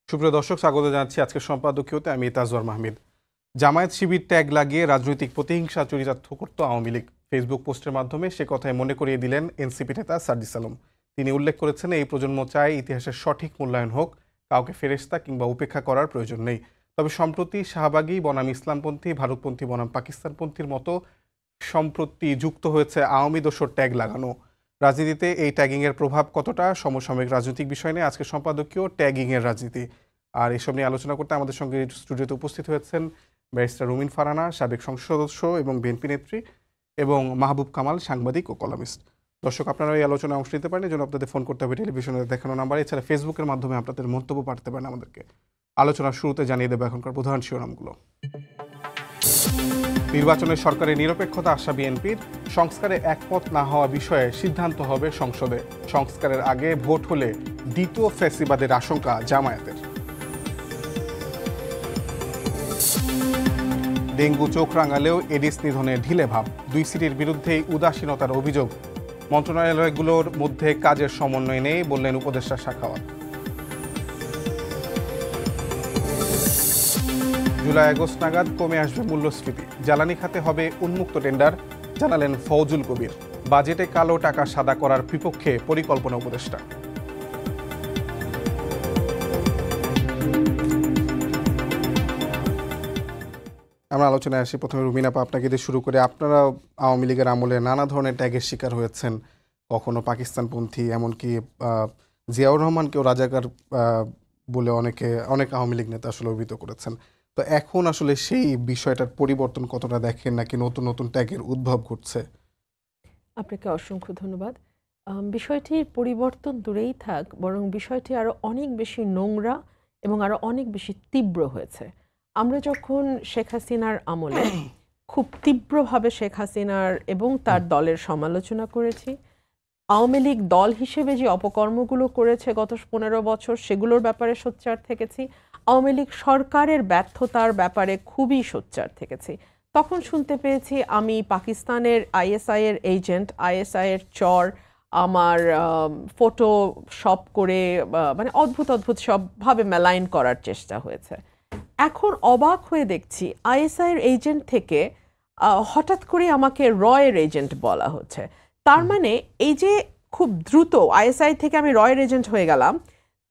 সুপ্রিয় দর্শক, স্বাগত জানাচ্ছি আজকের সম্পাদকীয়তে। আমি তাজওয়ার মাহমিদ। জামায়াত শিবির ট্যাগ লাগিয়ে রাজনৈতিক প্রতিহিংসা চরিতার্থ করত আওয়ামী লীগ। ফেসবুক পোস্টের মাধ্যমে সে কথায় মনে করিয়ে দিলেন এনসিপি নেতা সার্জিস আলম। তিনি উল্লেখ করেছেন, এই প্রজন্ম চায় ইতিহাসের সঠিক মূল্যায়ন হোক, কাউকে ফেরেশতা কিংবা উপেক্ষা করার প্রয়োজন নেই। তবে সম্প্রতি শাহবাগী বনাম ইসলামপন্থী, ভারতপন্থী বনাম পাকিস্তানপন্থীর মতো সম্প্রতি যুক্ত হয়েছে আওয়ামী দোসর ট্যাগ লাগানো। রাজনীতিতে এই ট্যাগিংয়ের প্রভাব কতটা, সমসাময়িক রাজনৈতিক বিষয় নিয়ে আজকে সম্পাদকীয় ট্যাগিংয়ের রাজনীতি। আর এসব নিয়ে আলোচনা করতে আমাদের সঙ্গে স্টুডিওতে উপস্থিত হয়েছেন ব্যারিস্টার রুমিন ফারহানা, সাবেক সংসদ সদস্য এবং বিএনপি নেত্রী, এবং মাহবুব কামাল, সাংবাদিক ও কলামিস্ট। দর্শক, আপনারা এই আলোচনায় অংশ নিতে পারেন, এই জন্য আপনাদের ফোন করতে হবে টেলিভিশনে দেখানো নাম্বার। এছাড়া ফেসবুকের মাধ্যমে আপনাদের মন্তব্য পাঠাতে পারেন আমাদেরকে। আলোচনার শুরুতে জানিয়ে দেবো এখনকার প্রধান শিরোনামগুলো। নির্বাচনে সরকারের নিরপেক্ষতা আশা বিএনপির। সংস্কারে একমত না হওয়া বিষয়ে সিদ্ধান্ত হবে সংসদে। সংস্কারের আগে ভোট হলে দ্বিতীয় ফ্যাসিবাদের আশঙ্কা জামায়াতের। ডেঙ্গু চোখ রাঙালেও এডিস নিধনে ঢিলে ভাব। 2 সিটির বিরুদ্ধেই উদাসীনতার অভিযোগ। মন্ত্রণালয়গুলোর মধ্যে কাজের সমন্বয় নেই বললেন উপদেষ্টা শাখাওয়াত। জুলাই আগস্ট নাগাদ কমে আসবে মূল্যস্ফীতি। জ্বালানি খাতে হবে উন্মুক্ত টেন্ডার, জানালেন ফৌজুল কবির। বাজেটে কালো টাকা সাদা করার বিপক্ষে পরিকল্পনা উপদেষ্টা। আমরা আলোচনায় আসি। প্রথমে রুমিন আপা, আপনাকে দিয়ে শুরু করে। আপনারা আওয়ামী লীগের আমলে নানা ধরনের ট্যাগের শিকার হয়েছেন, কখনো পাকিস্তানপন্থী, এমনকি জিয়াউর রহমানকেও রাজাকার বলে অনেক আওয়ামী লীগ নেতা আসলে অভিহিত করেছেন। তো এখন আসলে সেই বিষয়টার পরিবর্তন কতটা দেখেন, নাকি নতুন নতুন ট্যাগের উদ্ভব ঘটছে? আপনাকে অসংখ্য ধন্যবাদ। বিষয়টির পরিবর্তন দূরেই থাক, বরং বিষয়টি আরও অনেক বেশি নোংরা এবং আরও অনেক বেশি তীব্র হয়েছে। আমরা যখন শেখ হাসিনার আমলে খুব তীব্রভাবে শেখ হাসিনার এবং তার দলের সমালোচনা করেছি, আওয়ামী লীগ দল হিসেবে যে অপকর্মগুলো করেছে গত 15 বছর, সেগুলোর ব্যাপারে সোচ্চার থেকেছি। আওয়ামী লীগ সরকারের ব্যর্থতার ব্যাপারে খুবই সোচ্চার থেকেছি। তখন শুনতে পেয়েছি আমি পাকিস্তানের আইএসআই এর এজেন্ট, আইএসআই এর চর, আমার ফটো শপ করে মানে অদ্ভুত অদ্ভুত সবভাবে মেলাইন করার চেষ্টা হয়েছে। এখন অবাক হয়ে দেখছি আইএসআই এর এজেন্ট থেকে হঠাৎ করে আমাকে রয়ের এজেন্ট বলা হচ্ছে। তার মানে এই যে খুব দ্রুত আইএসআই থেকে আমি রয়ের এজেন্ট হয়ে গেলাম,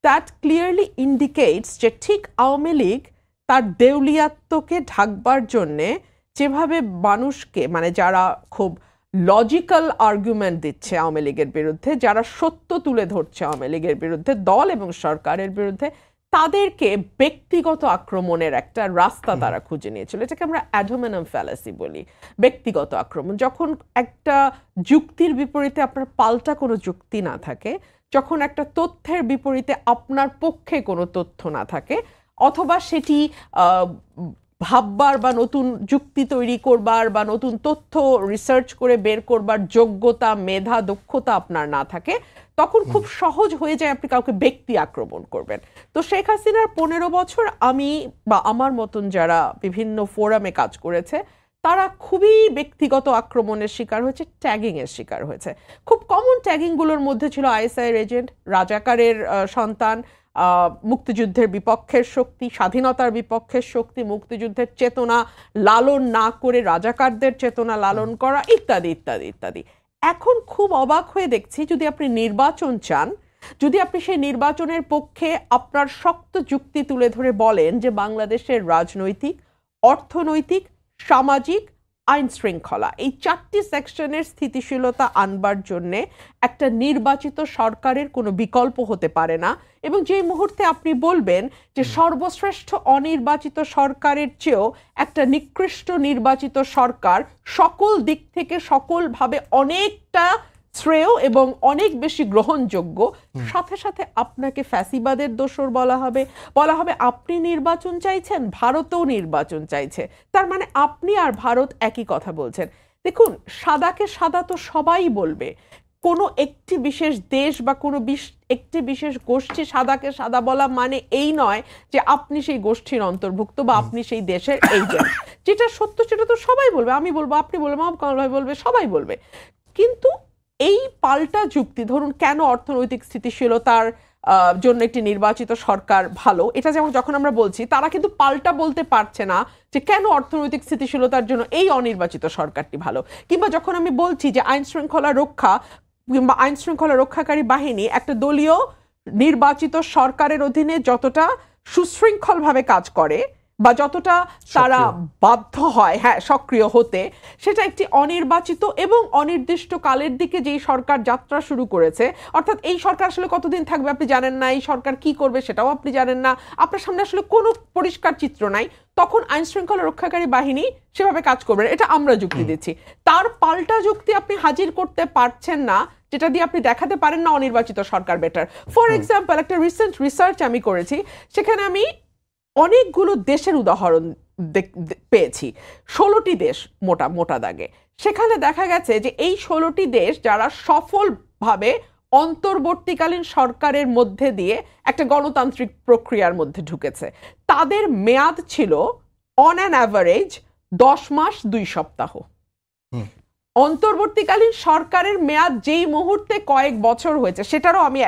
দ্যাট ক্লিয়ারলি ইন্ডিকেটস যে ঠিক আওয়ামী লীগ তার দেউলিয়াত্বকে ঢাকবার জন্যে যেভাবে মানুষকে, মানে যারা খুব লজিক্যাল আর্গুমেন্ট দিচ্ছে আওয়ামী লীগের বিরুদ্ধে, যারা সত্য তুলে ধরছে আওয়ামী লীগের বিরুদ্ধে, দল এবং সরকারের বিরুদ্ধে, তাদেরকে ব্যক্তিগত আক্রমণের একটা রাস্তা তারা খুঁজে নিয়েছিল। এটাকে আমরা অ্যাডোমেনাম ফ্যালাসি বলি, ব্যক্তিগত আক্রমণ। যখন একটা যুক্তির বিপরীতে আপনার পাল্টা কোনো যুক্তি না থাকে, যখন একটা তথ্যের বিপরীতে আপনার পক্ষে কোনো তথ্য না থাকে, অথবা সেটি ভাববার বা নতুন যুক্তি তৈরি করবার বা নতুন তথ্য রিসার্চ করে বের করবার যোগ্যতা, মেধা, দক্ষতা আপনার না থাকে, তখন খুব সহজ হয়ে যায় আপনি কাউকে ব্যক্তি আক্রমণ করবেন। তো শেখ হাসিনার 15 বছর আমি বা আমার মতন যারা বিভিন্ন ফোরামে কাজ করেছে, তারা খুবই ব্যক্তিগত আক্রমণের শিকার হয়েছে, ট্যাগিংয়ের শিকার হয়েছে। খুব কমন ট্যাগিংগুলোর মধ্যে ছিল আইএসআই এর এজেন্ট, রাজাকারের সন্তান, মুক্তিযুদ্ধের বিপক্ষের শক্তি, স্বাধীনতার বিপক্ষের শক্তি, মুক্তিযুদ্ধের চেতনা লালন না করে রাজাকারদের চেতনা লালন করা, ইত্যাদি ইত্যাদি ইত্যাদি। এখন খুব অবাক হয়ে দেখছি, যদি আপনি নির্বাচন চান, যদি আপনি সেই নির্বাচনের পক্ষে আপনার শক্ত যুক্তি তুলে ধরে বলেন যে বাংলাদেশের রাজনৈতিক, অর্থনৈতিক, সামাজিক, আইন শৃঙ্খলা, এই 4টি সেকশনের স্থিতিশীলতা আনবার জন্যে একটা নির্বাচিত সরকারের কোনো বিকল্প হতে পারে না। এবং যে মুহূর্তে আপনি বলবেন যে সর্বশ্রেষ্ঠ অনির্বাচিত সরকারের চেয়েও একটা নিকৃষ্ট নির্বাচিত সরকার সকল দিক থেকে সকলভাবে অনেকটা শ্রেয় এবং অনেক বেশি গ্রহণযোগ্য, সাথে সাথে আপনাকে ফ্যাসিবাদের দোসর বলা হবে আপনি নির্বাচন চাইছেন, ভারতও নির্বাচন চাইছে। তার মানে আপনি আর ভারত একই কথা বলছেন। দেখুন, সাদাকে সাদা তো সবাই বলবে, কোনো একটি বিশেষ দেশ বা কোনো একটি বিশেষ গোষ্ঠী সাদাকে সাদা বলা মানে এই নয় যে আপনি সেই গোষ্ঠীর অন্তর্ভুক্ত বা আপনি সেই দেশের এজেন্ট। যেটা সত্য সেটা তো সবাই বলবে, আমি বলবো, আপনি বলবেন, মাহবুব কামাল ভাই বলবে, সবাই বলবে। কিন্তু এই পাল্টা যুক্তি, ধরুন কেন অর্থনৈতিক স্থিতিশীলতার জন্য একটি নির্বাচিত সরকার ভালো, এটা যেমন যখন আমরা বলছি, তারা কিন্তু পাল্টা বলতে পারছে না যে কেন অর্থনৈতিক স্থিতিশীলতার জন্য এই অনির্বাচিত সরকারটি ভালো। কিংবা যখন আমি বলছি যে আইন শৃঙ্খলা রক্ষা কিংবা আইন শৃঙ্খলা রক্ষাকারী বাহিনী একটা দলীয় নির্বাচিত সরকারের অধীনে যতটা সুশৃঙ্খলভাবে কাজ করে বা যতটা তারা বাধ্য হয় সক্রিয় হতে, সেটা একটি অনির্বাচিত এবং অনির্দিষ্ট কালের দিকে যেই সরকার যাত্রা শুরু করেছে, অর্থাৎ এই সরকার আসলে কতদিন থাকবে আপনি জানেন না, এই সরকার কি করবে সেটাও আপনি জানেন না, আপনার সামনে আসলে কোনো পরিষ্কার চিত্র নাই, তখন আইন শৃঙ্খলা রক্ষাকারী বাহিনী সেভাবে কাজ করবে না, এটা আমরা যুক্তি দিচ্ছি। তার পাল্টা যুক্তি আপনি হাজির করতে পারছেন না যেটা দিয়ে আপনি দেখাতে পারেন না অনির্বাচিত সরকার বেটার। ফর এক্সাম্পল, একটা রিসেন্ট রিসার্চ আমি করেছি, সেখানে আমি অনেকগুলো দেশের উদাহরণ পেয়েছি, 16টি দেশ মোটা দাগে। সেখানে দেখা গেছে যে এই 16টি দেশ যারা সফলভাবে অন্তর্বর্তীকালীন সরকারের মধ্যে দিয়ে একটা গণতান্ত্রিক প্রক্রিয়ার মধ্যে ঢুকেছে, তাদের মেয়াদ ছিল অন অ্যান অ্যাভারেজ 10 মাস 2 সপ্তাহ। অন্তর্বর্তীকালীন সরকারের মেয়াদ যেই মুহূর্তে কয়েক বছর হয়েছে, সেটারও আমি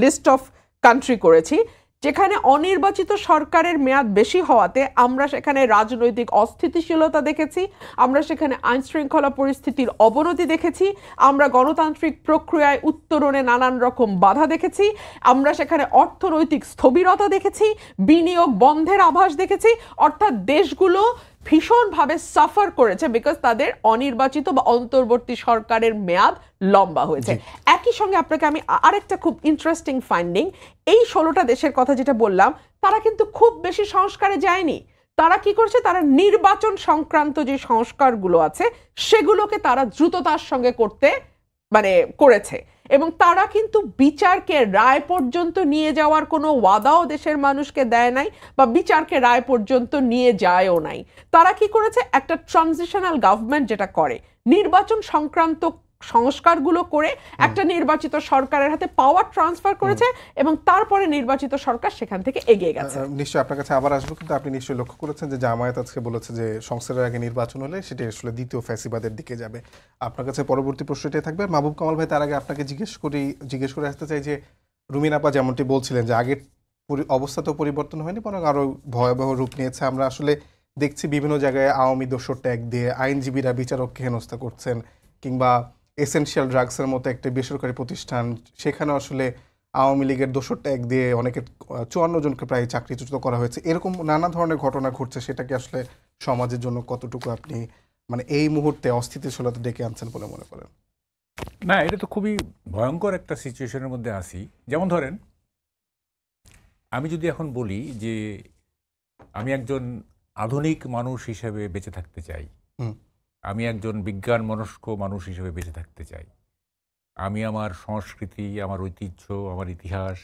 লিস্ট অফ কান্ট্রি করেছি যেখানে অনির্বাচিত সরকারের মেয়াদ বেশি হওয়াতে আমরা সেখানে রাজনৈতিক অস্থিতিশীলতা দেখেছি, আমরা সেখানে আইন শৃঙ্খলা পরিস্থিতির অবনতি দেখেছি, আমরা গণতান্ত্রিক প্রক্রিয়ায় উত্তরণে নানান রকম বাধা দেখেছি, আমরা সেখানে অর্থনৈতিক স্থবিরতা দেখেছি, বিনিয়োগ বন্ধের আভাস দেখেছি। অর্থাৎ দেশগুলো ভীষণভাবে সাফার করেছে বিকজ তাদের অনির্বাচিত বা অন্তর্বর্তী সরকারের মেয়াদ লম্বা হয়েছে। একই সঙ্গে আপনাকে আমি আরেকটা খুব ইন্টারেস্টিং ফাইন্ডিং, এই 16টা দেশের কথা যেটা বললাম, তারা কিন্তু খুব বেশি সংস্কারে যায়নি। তারা কি করছে, তারা নির্বাচন সংক্রান্ত যে সংস্কারগুলো আছে সেগুলোকে তারা দ্রুততার সঙ্গে করেছে, এবং তারা কিন্তু বিচারকে রায় পর্যন্ত নিয়ে যাওয়ার কোনো ওয়াদাও দেশের মানুষকে দেয় নাই বা বিচারকে রায় পর্যন্ত নিয়ে যায়ও নাই। তারা কি করেছে, একটা ট্রানজিশনাল গভর্নমেন্ট যেটা করে, নির্বাচন সংক্রান্ত সংস্কারগুলো করে একটা নির্বাচিত সরকারের হাতে পাওয়ার ট্রান্সফার করেছে এবং তারপরে নির্বাচিত সরকার সেখান থেকে এগিয়ে গেছে। নিশ্চয়ই আপনার কাছে আবার আসবো, কিন্তু আপনি নিশ্চয়ই লক্ষ্য করেছেন যে জামায়াত আজকে বলেছে যে সংস্কারের আগে নির্বাচন হলে সেটা আসলে দ্বিতীয় ফ্যাসিবাদের দিকে যাবে। আপনার কাছে পরবর্তী প্রশ্নটাই থাকবে। মাহবুব কামাল ভাই, তার আগে আপনাকে জিজ্ঞেস করে আসতে চাই যে রুমিন আপা যেমনটি বলছিলেন যে আগের অবস্থা তো পরিবর্তন হয়নি, বরং আরো ভয়াবহ রূপ নিয়েছে। আমরা আসলে দেখছি বিভিন্ন জায়গায় আওয়ামী দোসর ট্যাগ দিয়ে আইনজীবীরা বিচারককে হেনস্থা করছেন, কিংবা এসেনশিয়াল ড্রাগসের মতো একটা বেসরকারি প্রতিষ্ঠান, সেখানে আসলে আওয়ামী লীগের দোসর ট্যাগ দিয়ে অনেকের 54 জনকে প্রায় চাকরিচ্যুত করা হয়েছে। এরকম নানা ধরনের ঘটনা ঘটছে, সেটাকে আসলে সমাজের জন্য কতটুকু আপনি এই মুহূর্তে অস্থিতিশীলতা ডেকে আনছেন বলে মনে করেন? না, এটা তো খুবই ভয়ঙ্কর একটা সিচুয়েশনের মধ্যে আছি। যেমন ধরেন, আমি যদি এখন বলি যে আমি একজন আধুনিক মানুষ হিসেবে বেঁচে থাকতে চাই, আমি একজন বিজ্ঞান মনস্ক মানুষ হিসেবে বেঁচে থাকতে চাই, আমি আমার সংস্কৃতি, আমার ঐতিহ্য, আমার ইতিহাস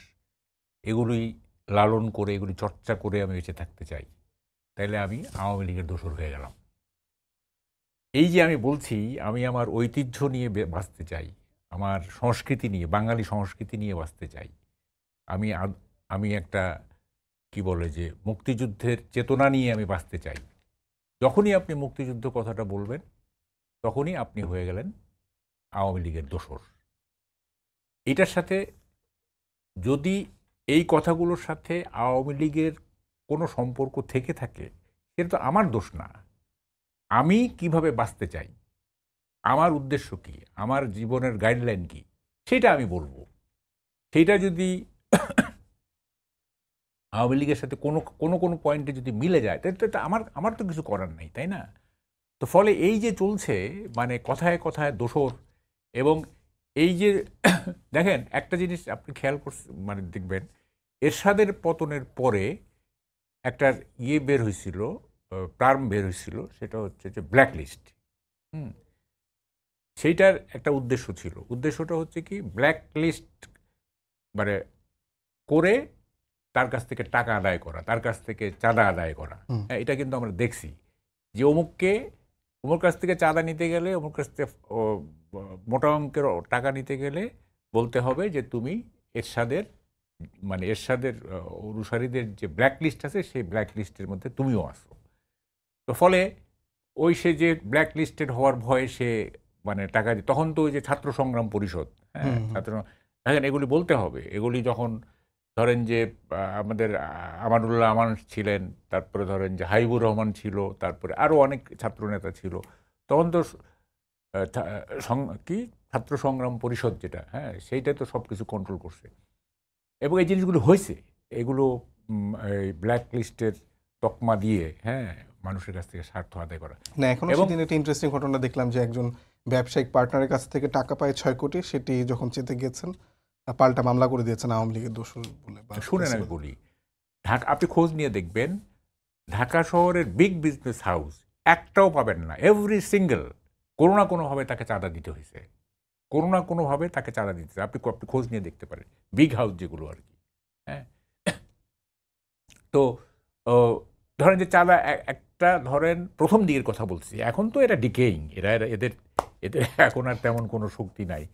এগুলোই লালন করে, এগুলি চর্চা করে আমি বেঁচে থাকতে চাই, তাইলে আমি আওয়ামী লীগের দোসর হয়ে গেলাম। এই যে আমি বলছি আমি আমার ঐতিহ্য নিয়ে বাঁচতে চাই, আমার সংস্কৃতি নিয়ে, বাঙালি সংস্কৃতি নিয়ে বাঁচতে চাই, আমি একটা কি বলে যে মুক্তিযুদ্ধের চেতনা নিয়ে আমি বাঁচতে চাই, যখনই আপনি মুক্তিযুদ্ধ কথাটা বলবেন তখনই আপনি হয়ে গেলেন আওয়ামী লীগের দোসর। এটার সাথে যদি এই কথাগুলোর সাথে আওয়ামী লীগের কোনো সম্পর্ক থেকে থাকে, সেটা তো আমার দোষ না। আমি কিভাবে বাঁচতে চাই, আমার উদ্দেশ্য কি, আমার জীবনের গাইডলাইন কি, সেটা আমি বলবো। সেইটা যদি আওয়ামী লীগের সাথে কোনো পয়েন্টে যদি মিলে যায়, তাহলে তো আমার তো কিছু করার নেই, তাই না? তো ফলে এই যে চলছে কথায় কথায় দোসর, এবং এই যে দেখেন একটা জিনিস আপনি খেয়াল করছেন, দেখবেন এরশাদের পতনের পরে একটা বের হয়েছিল, টার্ম বের হয়েছিল, সেটা হচ্ছে যে ব্ল্যাক লিস্ট। সেইটার একটা উদ্দেশ্য ছিল। উদ্দেশ্যটা হচ্ছে কি, ব্ল্যাক লিস্ট করে তার কাছ থেকে টাকা আদায় করা, তার কাছ থেকে চাঁদা আদায় করা। এটা কিন্তু আমরা দেখছি যে অমুক কাছ থেকে চাঁদা নিতে গেলে, অমুক কাছ থেকে মোটা অঙ্কের টাকা নিতে গেলে বলতে হবে যে তুমি এরশাদের অনুসারীদের যে ব্ল্যাক লিস্ট আছে সেই ব্ল্যাক লিস্টের মধ্যে তুমিও আসো। তো ফলে সে যে ব্ল্যাক লিস্টেড হওয়ার ভয়ে সে টাকা তখন তো ওই যে ছাত্র সংগ্রাম পরিষদ, দেখেন এগুলি বলতে হবে। এগুলি যখন ধরেন যে আমাদের আমানুল্লাহ আমান ছিলেন, তারপরে ধরেন যে হাবিবুর রহমান ছিল, তারপরে আরও অনেক ছাত্রনেতা ছিল, তখন তো কি ছাত্র সংগ্রাম পরিষদ যেটা, হ্যাঁ, সেইটা তো সব কিছু কন্ট্রোল করছে এবং এই জিনিসগুলো হয়েছে। এগুলো এই ব্ল্যাক লিস্টের তকমা দিয়ে, হ্যাঁ, মানুষের কাছ থেকে স্বার্থ আদায় করা। না, এখনো সেদিন একটা ইন্টারেস্টিং ঘটনা দেখলাম যে একজন ব্যবসায়িক পার্টনারের কাছ থেকে টাকা পায় 6 কোটি, সেটি যখন চেতে গিয়েছেন পাল্টা মামলা করে দিয়েছেন আওয়ামী লীগের দোষর বলে। শুনেন আমি বলি, আপনি খোঁজ নিয়ে দেখবেন ঢাকা শহরের বিগ বিজনেস হাউস একটাও পাবেন না, এভরি সিঙ্গেল কোনো না কোনোভাবে তাকে চাঁদা দিতে হয়েছে, কোনো না কোনোভাবে তাকে চাঁদা দিতে হয়েছে। আপনি খোঁজ নিয়ে দেখতে পারেন বিগ হাউস যেগুলো আর কি, হ্যাঁ। তো ধরেন যে চাঁদা একটা ধরেন প্রথম দিকের কথা বলছি, এখন তো এটা ডিকেইং, এদের এখন আর তেমন কোনো শক্তি নাই।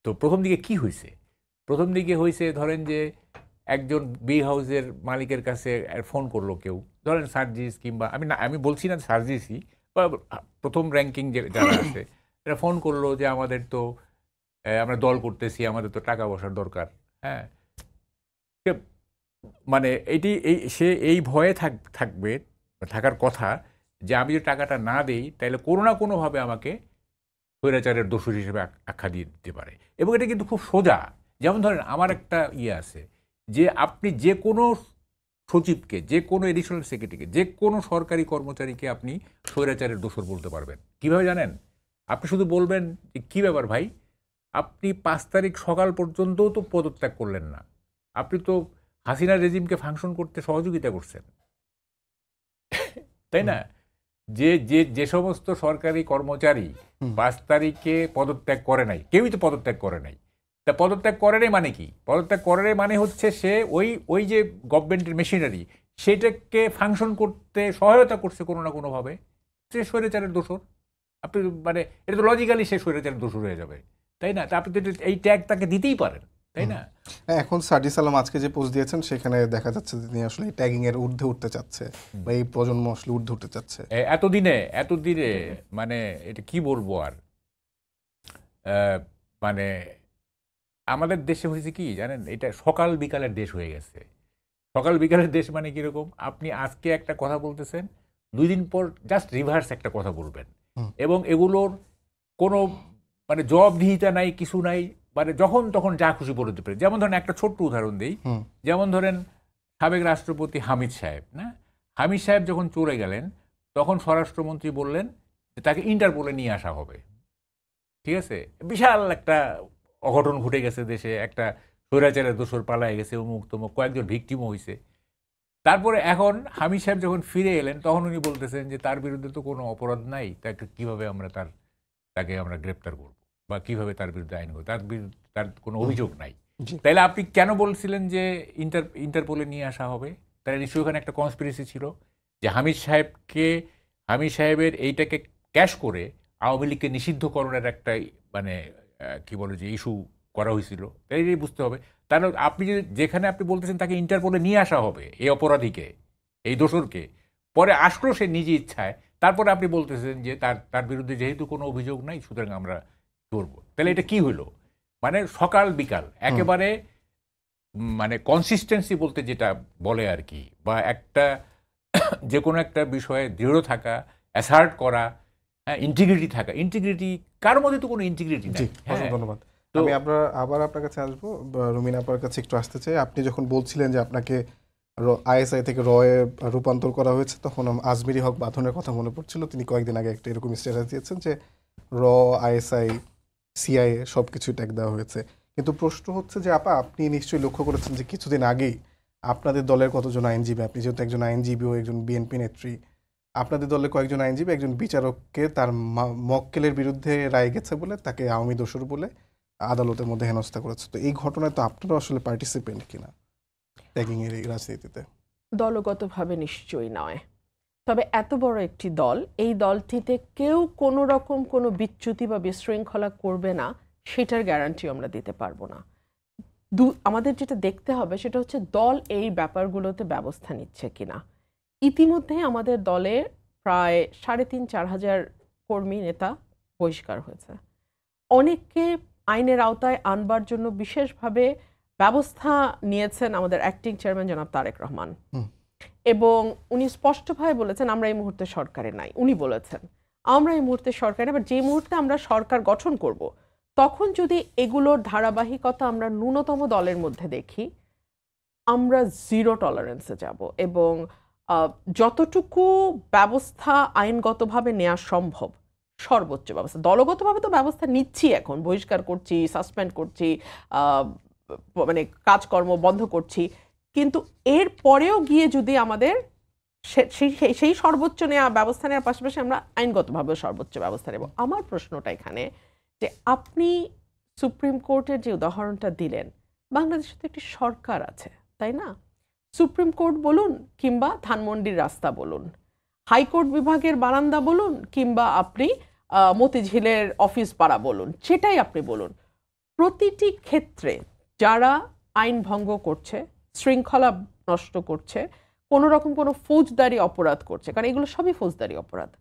তো প্রথম দিকে কি হয়েছে? প্রথম দিকে হয়েছে ধরেন যে একজন বি হাউসের মালিকের কাছে ফোন করলো কেউ, ধরেন সার্জিস কিংবা আমি বলছি না সার্জিসই, বা প্রথম র্যাঙ্কিং যারা আছে, এরা ফোন করলো যে আমাদের তো আমরা দল করতেছি, আমাদের তো টাকা পয়সার দরকার, হ্যাঁ। মানে সে এই ভয়ে থাকার কথা যে আমি যদি টাকাটা না দিই তাহলে কোনো না কোনোভাবে আমাকে স্বৈরাচারের দোষর হিসেবে আখ্যা দিয়ে দিতে পারে। এবং এটা কিন্তু খুব সোজা। যেমন ধরেন আমার একটা আছে যে আপনি যে কোনো সচিবকে, যে কোনো এডিশনাল সেক্রেটারিকে, যে কোনো সরকারি কর্মচারীকে আপনি স্বৈরাচারের দোষর বলতে পারবেন। কিভাবে জানেন? আপনি শুধু বলবেন যে কী ব্যাপার ভাই, আপনি 5 তারিখ সকাল পর্যন্তও তো পদত্যাগ করলেন না, আপনি তো হাসিনা রেজিমকে ফাংশন করতে সহযোগিতা করছেন, তাই না? যে সমস্ত সরকারি কর্মচারী 5 তারিখে পদত্যাগ করে নাই, কেউই তো পদত্যাগ করে নাই। তা পদত্যাগ করে নাই মানে কি? পদত্যাগ করে নাই মানে হচ্ছে সে ওই যে গভর্নমেন্টের মেশিনারি, সেটাকে ফাংশন করতে সহায়তা করছে কোনো না কোনোভাবে, সে স্বৈরাচারের দোষর। আপনি মানে এটা তো লজিক্যালি সে স্বৈরাচারের দোষর হয়ে যাবে, তাই না? তা আপনি তো এই ট্যাগ তাকে দিতেই পারেন, তাই না? এখন সার্জিস আলম আজকে যে পোস্ট দিয়েছেন সেখানে দেখা যাচ্ছে যে তিনি আসলে ট্যাগিং এর ঊর্ধ্বে উঠতে চাচ্ছে, বা এই প্রজন্ম আসলে ঊর্ধ্বে উঠতে চাচ্ছে এতদিনে মানে এটা কি বলবো আর, মানে আমাদের দেশে হয়েছে কি জানেন, এটা সকাল বিকালের দেশ হয়ে গেছে। সকাল বিকালের দেশ মানে কিরকম, আপনি আজকে একটা কথা বলতেছেন, 2 দিন পর জাস্ট রিভার্স একটা কথা বলবেন, এবং এগুলোর কোনো মানে জবাবদিহিতা নাই, কিছু নাই, মানে যখন তখন যা খুশি বলে দিতে পারে। যেমন ধরেন একটা ছোট্ট উদাহরণ দিই, যেমন ধরেন সাবেক রাষ্ট্রপতি হামিদ সাহেব, না, হামিদ সাহেব যখন চলে গেলেন তখন স্বরাষ্ট্রমন্ত্রী বললেন যে তাকে ইন্টারপোলে নিয়ে আসা হবে, ঠিক আছে? বিশাল একটা অঘটন ঘটে গেছে দেশে, একটা স্বৈরাচারের দোসর পালায় গেছে, অমুক তমুক, কয়েকজন ভিকটিমও হয়েছে। তারপরে এখন হামিদ সাহেব যখন ফিরে এলেন তখন উনি বলতেছেন যে তার বিরুদ্ধে তো কোনো অপরাধ নাই, তাকে কিভাবে আমরা তাকে আমরা গ্রেপ্তার করব, বা কিভাবে তার বিরুদ্ধে আইন করব, তার কোনো অভিযোগ নাই। তাইলে আপনি কেন বলছিলেন যে ইন্টারপোলে নিয়ে আসা হবে? তাহলে নিশ্চয়ই ওখানে একটা কনস্পিরেসি ছিল যে হামিদ সাহেবের এইটাকে ক্যাশ করে আওয়ামী লীগকে নিষিদ্ধকরণের একটা মানে কি বলে যে ইস্যু করা হয়েছিল, তাই বুঝতে হবে। তাহলে আপনি যেখানে আপনি বলতেছেন তাকে ইন্টারপোলে নিয়ে আসা হবে, এই অপরাধীকে, এই দোসরকে, পরে আসলো সে নিজ ইচ্ছায়, তারপরে আপনি বলতেছেন যে তার বিরুদ্ধে যেহেতু কোনো অভিযোগ নাই সুতরাং আমরা করবো। তাহলে এটা কি হলো? মানে সকাল বিকাল একেবারে, মানে কনসিস্টেন্সি বলতে যেটা বলে আর কি, বা একটা যে কোনো একটা বিষয়ে দৃঢ় থাকা, অ্যাসার্ট করা, হ্যাঁ, ইন্টিগ্রিটি কার মধ্যে তো কোনো ইন্টিগ্রিটি নেই। ধন্যবাদ। আমি আবার আপনার কাছে আসবো, রুমিন আপনার কাছে একটু আসতে চাই। আপনি যখন বলছিলেন যে আপনাকে আইএসআই থেকে রয়ে রূপান্তর করা হয়েছে, তখন আজমিরি হক বাঁধনের কথা মনে পড়ছিল। তিনি কয়েকদিন আগে একটা এরকম স্ট্যাটাস দিয়েছেন যে আইএসআই, সিআইএ সব কিছুই ট্যাগ দেওয়া হয়েছে। কিন্তু প্রশ্ন হচ্ছে যে আপনি নিশ্চয়ই লক্ষ্য করেছেন যে কিছুদিন আগেই আপনাদের দলের কতজন আইনজীবী, আপনি যেহেতু একজন আইনজীবী ও একজন বিএনপি নেত্রী, আপনাদের দলের কয়েকজন আইনজীবী একজন বিচারককে তার মক্কেলের বিরুদ্ধে রায় গেছে বলে তাকে আওয়ামী দোসর বলে আদালতের মধ্যে হেনস্থা করেছে। তো এই ঘটনায় তো আপনারা আসলে পার্টিসিপেন্ট কিনা ট্যাগিং এর এই রাজনীতিতে? দলগতভাবে নিশ্চয়ই নয়, তবে এত বড় একটি দল, এই দলটিতে কেউ কোনো রকম কোনো বিচ্যুতি বা বিশৃঙ্খলা করবে না সেটার গ্যারান্টি আমরা দিতে পারবো না। আমাদের যেটা দেখতে হবে সেটা হচ্ছে দল এই ব্যাপারগুলোতে ব্যবস্থা নিচ্ছে কিনা। ইতিমধ্যে আমাদের দলে প্রায় 3,500-4,000 কর্মী নেতা বহিষ্কার হয়েছে। অনেককে আইনের আওতায় আনবার জন্য বিশেষভাবে ব্যবস্থা নিয়েছেন আমাদের অ্যাক্টিং চেয়ারম্যান জনাব তারেক রহমান, এবং উনি স্পষ্টভাবে বলেছেন আমরা এই মুহূর্তে সরকারে নাই। উনি বলেছেন আমরা এই মুহূর্তে সরকারে, আবার যে মুহূর্তে আমরা সরকার গঠন করব তখন যদি এগুলোর ধারাবাহিকতা আমরা ন্যূনতম দলের মধ্যে দেখি, আমরা জিরো টলারেন্সে যাব, এবং যতটুকু ব্যবস্থা আইনগতভাবে নেওয়া সম্ভব সর্বোচ্চ ব্যবস্থা, দলগতভাবে তো ব্যবস্থা নিচ্ছি, এখন বহিষ্কার করছি, সাসপেন্ড করছি, মানে কাজকর্ম বন্ধ করছি, কিন্তু এর পরেও গিয়ে যদি আমাদের সেই সর্বোচ্চ নেওয়া ব্যবস্থা নেওয়ার পাশাপাশি আমরা আইনগতভাবে সর্বোচ্চ ব্যবস্থা নেব। আমার প্রশ্নটা এখানে যে আপনি সুপ্রিম কোর্টের যে উদাহরণটা দিলেন, বাংলাদেশে তো একটি সরকার আছে, তাই না? সুপ্রিম কোর্ট বলুন কিংবা ধানমন্ডির রাস্তা বলুন, হাইকোর্ট বিভাগের বারান্দা বলুন কিংবা আপনি মতিঝিলের অফিস পাড়া বলুন, সেটাই আপনি বলুন, প্রতিটি ক্ষেত্রে যারা আইন ভঙ্গ করছে, শৃঙ্খলা নষ্ট করছে, কোনো রকম কোনো ফৌজদারি অপরাধ করছে, কারণ এগুলো সবই ফৌজদারি অপরাধ,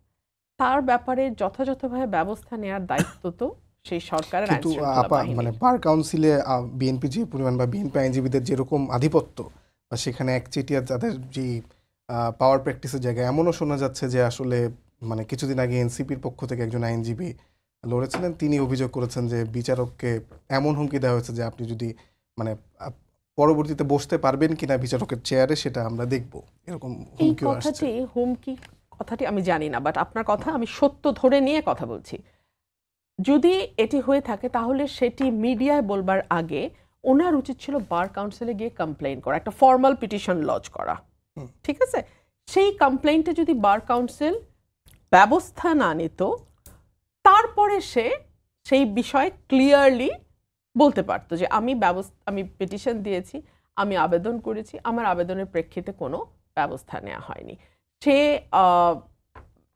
তার ব্যাপারে যথাযথভাবে ব্যবস্থা নেওয়ার দায়িত্ব তো সেই সরকারের। কিন্তু মানে বার কাউন্সিলে বিএনপি যে পরিমাণ বা বিএনপি আইনজীবীদের যেরকম আধিপত্য, বা সেখানে একচেটিয়া তাদের যে পাওয়ার প্র্যাকটিসের জায়গায় এমনও শোনা যাচ্ছে যে আসলে মানে কিছুদিন আগে এনসিপির পক্ষ থেকে একজন আইনজীবী লড়েছিলেন, তিনি অভিযোগ করেছেন যে বিচারককে এমন হুমকি দেওয়া হয়েছে যে আপনি যদি মানে পরবর্তীতে বসতে পারবেন কিনা বিচারকের চেয়ারে সেটা আমরা দেখব, এরকম হুমকিও আসছে। কথাটি আমি জানি না, বাট আপনার কথা আমি সত্য ধরে নিয়ে কথা বলছি। যদি এটি হয়ে থাকে তাহলে সেটি মিডিয়ায় বলবার আগে ওনার উচিত ছিল বার কাউন্সিলে গিয়ে কমপ্লেইন করা, একটা ফর্মাল পিটিশন লজ করা, ঠিক আছে? সেই কমপ্লেইনটা যদি বার কাউন্সিল ব্যবস্থা না নিত, তারপরে সেই বিষয়ে ক্লিয়ারলি বলতে পারতো যে আমি পিটিশন দিয়েছি, আমি আবেদন করেছি, আমার আবেদনের প্রেক্ষিতে কোনো ব্যবস্থা নেওয়া হয়নি। সে